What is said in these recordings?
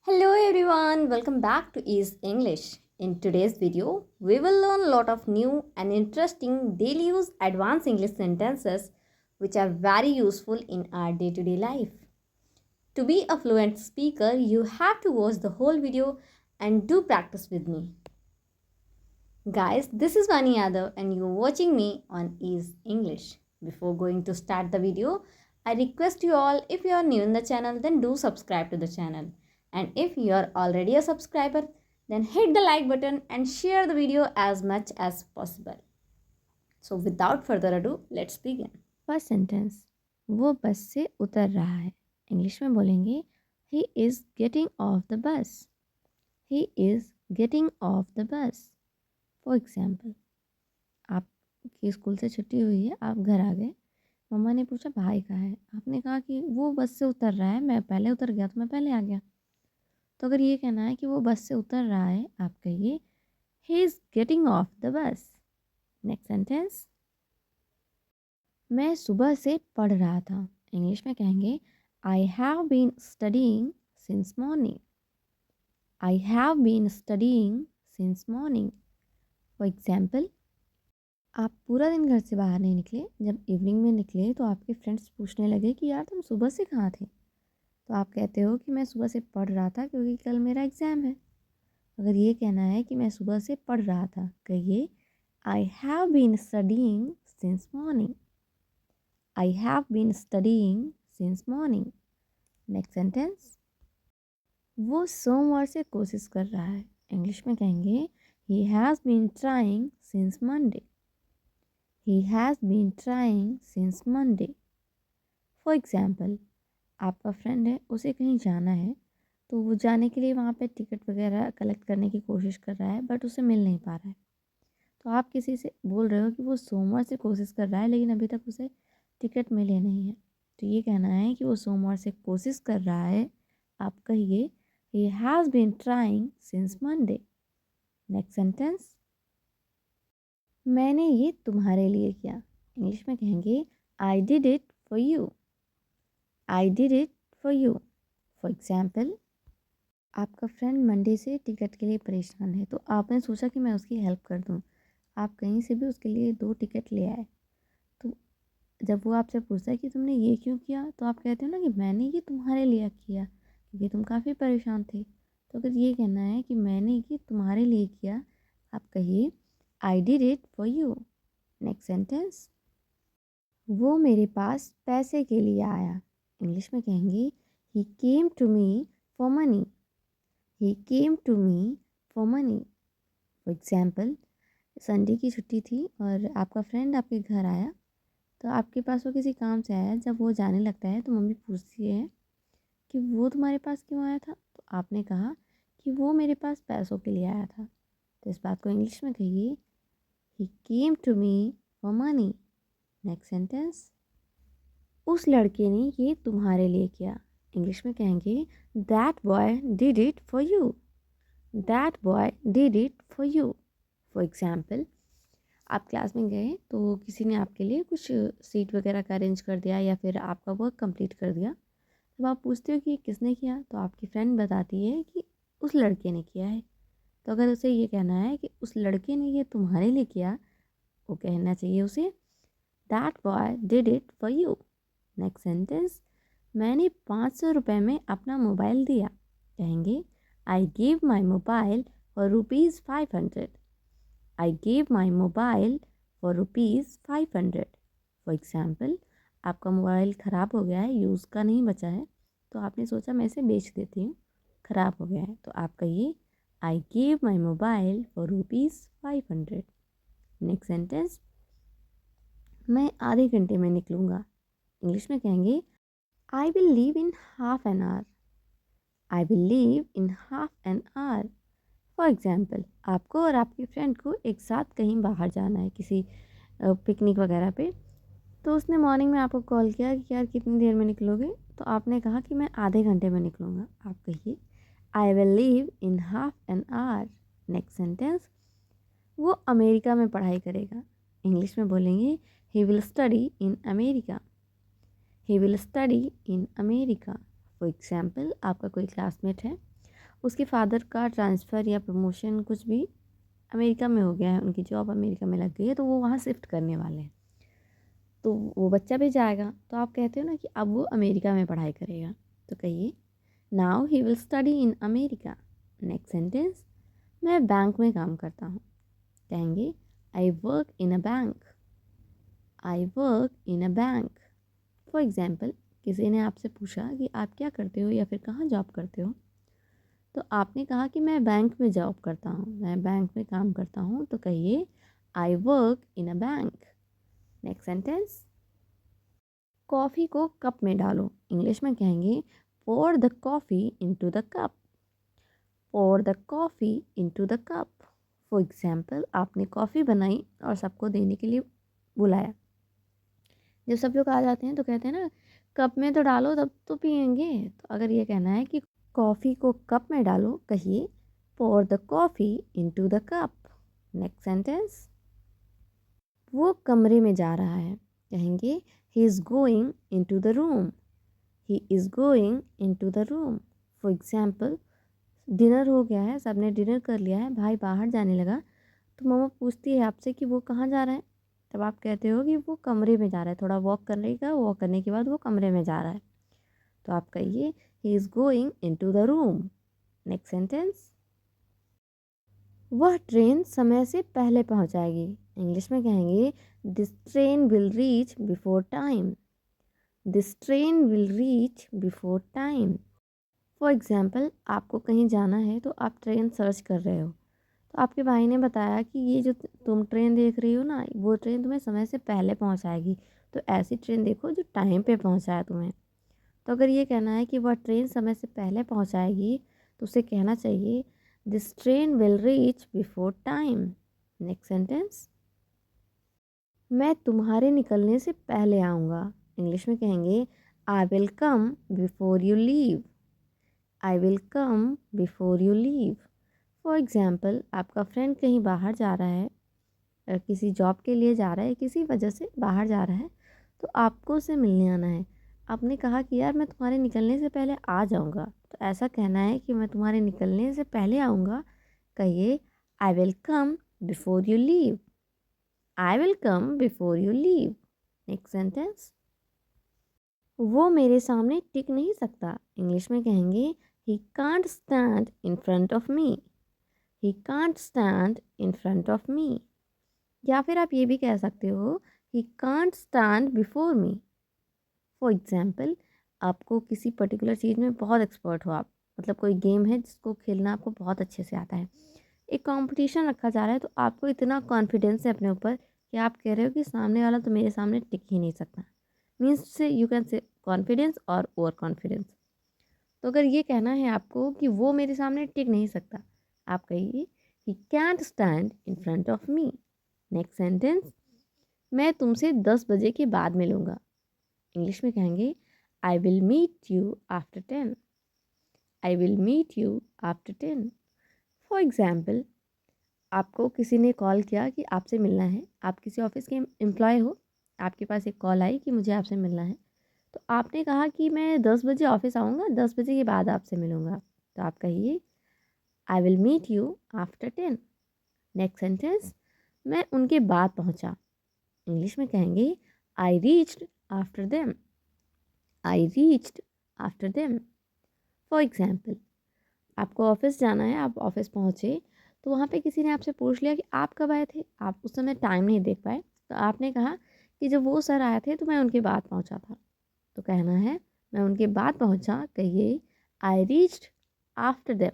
Hello everyone, welcome back to Ease English. In today's video, we will learn a lot of new and interesting daily use advanced English sentences which are very useful in our day-to-day life. To be a fluent speaker, you have to watch the whole video and do practice with me. Guys, this is Vani Yadav and you're watching me on Ease English. Before going to start the video, I request you all, if you are new in the channel, then do subscribe to the channel. And if you are already a subscriber, then hit the like button and share the video as much as possible. So without further ado, let's begin. First sentence, वो बस से उतर रहा है। English में बोलेंगे ही is getting off the बस। ही is getting off the बस। फॉर एग्जाम्पल, आपकी स्कूल से छुट्टी हुई है, आप घर आ गए, मम्मा ने पूछा भाई कहाँ है, आपने कहा कि वो बस से उतर रहा है, मैं पहले उतर गया तो मैं पहले आ गया। तो अगर ये कहना है कि वो बस से उतर रहा है, आप कहिए he is getting off the bus. Next sentence, मैं सुबह से पढ़ रहा था। इंग्लिश में कहेंगे I have been studying since morning. I have been studying since morning. For example, आप पूरा दिन घर से बाहर नहीं निकले, जब इवनिंग में निकले तो आपके फ्रेंड्स पूछने लगे कि यार तुम सुबह से कहाँ थे। तो आप कहते हो कि मैं सुबह से पढ़ रहा था क्योंकि कल मेरा एग्ज़ाम है। अगर ये कहना है कि मैं सुबह से पढ़ रहा था, कहिए I have been studying since morning. I have been studying since morning. Next sentence, वो सोमवार से कोशिश कर रहा है। इंग्लिश में कहेंगे he has been trying since Monday. He has been trying since Monday. For example, आपका फ्रेंड है, उसे कहीं जाना है, तो वो जाने के लिए वहाँ पे टिकट वगैरह कलेक्ट करने की कोशिश कर रहा है, बट उसे मिल नहीं पा रहा है। तो आप किसी से बोल रहे हो कि वो सोमवार से कोशिश कर रहा है लेकिन अभी तक उसे टिकट मिले नहीं है। तो ये कहना है कि वो सोमवार से कोशिश कर रहा है, आप कहिए he has been trying since Monday. Next sentence, मैंने ये तुम्हारे लिए किया। इंग्लिश में कहेंगे I did it for you. I did it for you. For example, आपका फ्रेंड मंडे से टिकट के लिए परेशान है, तो आपने सोचा कि मैं उसकी हेल्प कर दूँ। आप कहीं से भी उसके लिए 2 टिकट ले आए। तो जब वो आपसे पूछता है कि तुमने ये क्यों किया, तो आप कहते हो ना कि मैंने ये तुम्हारे लिए किया क्योंकि तुम काफ़ी परेशान थे। तो अगर ये कहना है कि मैंने ये तुम्हारे लिए किया, आप कहिए आई did it for you. Next sentence, वो मेरे पास पैसे के लिए आया। इंग्लिश में कहेंगे he came to me for money. He came to me for money. For example, Sunday की छुट्टी थी और आपका फ्रेंड आपके घर आया, तो आपके पास वो किसी काम से आया। जब वो जाने लगता है तो मम्मी पूछती है कि वो तुम्हारे पास क्यों आया था, तो आपने कहा कि वो मेरे पास पैसों के लिए आया था। तो इस बात को इंग्लिश में कहिए he came to me for money. Next sentence, उस लड़के ने ये तुम्हारे लिए किया। इंग्लिश में कहेंगे that boy did it for you. That boy did it for you. For example, आप क्लास में गए तो किसी ने आपके लिए कुछ सीट वगैरह का अरेंज कर दिया या फिर आपका वर्क कंप्लीट कर दिया। जब आप पूछते हो कि ये किसने किया, तो आपकी फ्रेंड बताती है कि उस लड़के ने किया है। तो अगर उसे ये कहना है कि उस लड़के ने ये तुम्हारे लिए किया, वो कहना चाहिए उसे that boy did it for you. Next sentence, मैंने 500 रुपये में अपना मोबाइल दिया। कहेंगे I give my mobile for ₹500। I gave my mobile for ₹500। For example, आपका मोबाइल ख़राब हो गया है, यूज़ का नहीं बचा है, तो आपने सोचा मैं इसे बेच देती हूँ, ख़राब हो गया है। तो आप कहिए I gave my mobile for ₹500। Next sentence, मैं आधे घंटे में निकलूँगा। इंग्लिश में कहेंगे I will leave in half an hour. I will leave in half an hour. For example, आपको और आपके फ्रेंड को एक साथ कहीं बाहर जाना है, किसी पिकनिक वगैरह पे। तो उसने मॉर्निंग में आपको कॉल किया कि यार कितनी देर में निकलोगे, तो आपने कहा कि मैं आधे घंटे में निकलूँगा। आप कहिए I will leave in half an hour. Next sentence, वो अमेरिका में पढ़ाई करेगा। इंग्लिश में बोलेंगे he will study in America. He will study in America. For example, आपका कोई क्लासमेट है उसके फादर का ट्रांसफ़र या प्रमोशन कुछ भी अमेरिका में हो गया है, उनकी जॉब अमेरिका में लग गई है, तो वो वहाँ शिफ्ट करने वाले हैं। तो वो बच्चा भी जाएगा, तो आप कहते हो ना कि अब वो अमेरिका में पढ़ाई करेगा, तो कहिए now he will study in America. Next sentence, मैं बैंक में काम करता हूँ, कहेंगे I work in a bank. I work in a bank. For example, किसी ने आपसे पूछा कि आप क्या करते हो या फिर कहाँ जॉब करते हो, तो आपने कहा कि मैं बैंक में जॉब करता हूँ, मैं बैंक में काम करता हूँ, तो कहिए I work in a bank. Next sentence, coffee को कप में डालो, इंग्लिश में कहेंगे pour the coffee into the cup. pour the coffee into the cup. For example, आपने कॉफ़ी बनाई और सबको देने के लिए बुलाया। जब सब लोग आ जाते हैं तो कहते हैं ना कप में तो डालो तब तो पियेंगे। तो अगर ये कहना है कि कॉफ़ी को कप में डालो, कहिए pour the coffee into the cup. Next sentence, वो कमरे में जा रहा है, कहेंगे he is going into the room. He is going into the room. For example, dinner हो गया है, सबने डिनर कर लिया है, भाई बाहर जाने लगा, तो मम्मा पूछती है आपसे कि वो कहाँ जा रहा है, तब आप कहते हो कि वो कमरे में जा रहा है, थोड़ा वॉक करने का, वॉक करने के बाद वो कमरे में जा रहा है, तो आप कहिए he is going into the room. Next sentence, वह ट्रेन समय से पहले पहुंच जाएगी, इंग्लिश में कहेंगे this train will reach before time. This train will reach before time. For example, आपको कहीं जाना है तो आप ट्रेन सर्च कर रहे हो, तो आपके भाई ने बताया कि ये जो तुम ट्रेन देख रही हो ना, वो ट्रेन तुम्हें समय से पहले पहुंचाएगी, तो ऐसी ट्रेन देखो जो टाइम पे पहुंचाए तुम्हें। तो अगर ये कहना है कि वह ट्रेन समय से पहले पहुंचाएगी, तो उसे कहना चाहिए this train will reach before time. Next sentence, मैं तुम्हारे निकलने से पहले आऊँगा, इंग्लिश में कहेंगे I will come before you leave. I will come before you leave. For example, आपका फ्रेंड कहीं बाहर जा रहा है, किसी जॉब के लिए जा रहा है, किसी वजह से बाहर जा रहा है, तो आपको उसे मिलने आना है। आपने कहा कि यार मैं तुम्हारे निकलने से पहले आ जाऊँगा, तो ऐसा कहना है कि मैं तुम्हारे निकलने से पहले आऊँगा, कहिए I will come before you leave. I will come before you leave. Next sentence, वो मेरे सामने टिक नहीं सकता, इंग्लिश में कहेंगे he can't stand in front of me. He can't stand in front of मी। या फिर आप ये भी कह सकते हो he can't stand before me. For example, आपको किसी पर्टिकुलर चीज़ में बहुत एक्सपर्ट हो आप, मतलब कोई गेम है जिसको खेलना आपको बहुत अच्छे से आता है, एक कंपटीशन रखा जा रहा है, तो आपको इतना कॉन्फिडेंस है अपने ऊपर कि आप कह रहे हो कि सामने वाला तो मेरे सामने टिक ही नहीं सकता। मीन्स से यू कैन से कॉन्फिडेंस और ओवर कॉन्फिडेंस। तो अगर ये कहना है आपको कि वो मेरे सामने टिक नहीं सकता, आप कहिए he can't stand in front of me. Next sentence, मैं तुमसे 10 बजे के बाद मिलूँगा, इंग्लिश में कहेंगे I will meet you after 10। I will meet you after 10। For example, आपको किसी ने कॉल किया कि आपसे मिलना है, आप किसी ऑफिस के एम्प्लॉय हो, आपके पास एक कॉल आई कि मुझे आपसे मिलना है, तो आपने कहा कि मैं 10 बजे ऑफिस आऊँगा, 10 बजे के बाद आपसे मिलूँगा, तो आप कहिए I will meet you after 10। Next sentence, मैं उनके बाद पहुँचा, इंग्लिश में कहेंगे I reached after them. I reached after them. For example, आपको ऑफिस जाना है, आप ऑफिस पहुँचे, तो वहाँ पे किसी ने आपसे पूछ लिया कि आप कब आए थे, आप उस समय टाइम नहीं देख पाए, तो आपने कहा कि जब वो सर आए थे तो मैं उनके बाद पहुँचा था, तो कहना है मैं उनके बाद पहुँचा, कहिए आई reached after them.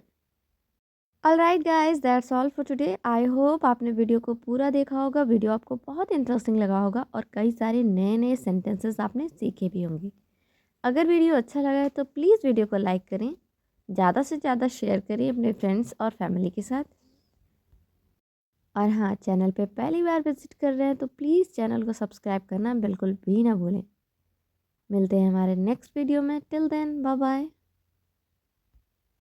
Alright guys, that's all for today. I hope आपने वीडियो को पूरा देखा होगा, वीडियो आपको बहुत इंटरेस्टिंग लगा होगा और कई सारे नए नए सेंटेंसेस आपने सीखे भी होंगे। अगर वीडियो अच्छा लगा है तो प्लीज़ वीडियो को लाइक करें, ज़्यादा से ज़्यादा शेयर करें अपने फ्रेंड्स और फैमिली के साथ। और हाँ, चैनल पे पहली बार विजिट कर रहे हैं तो प्लीज़ चैनल को सब्सक्राइब करना बिल्कुल भी ना भूलें। मिलते हैं हमारे नेक्स्ट वीडियो में। Till then, bye bye.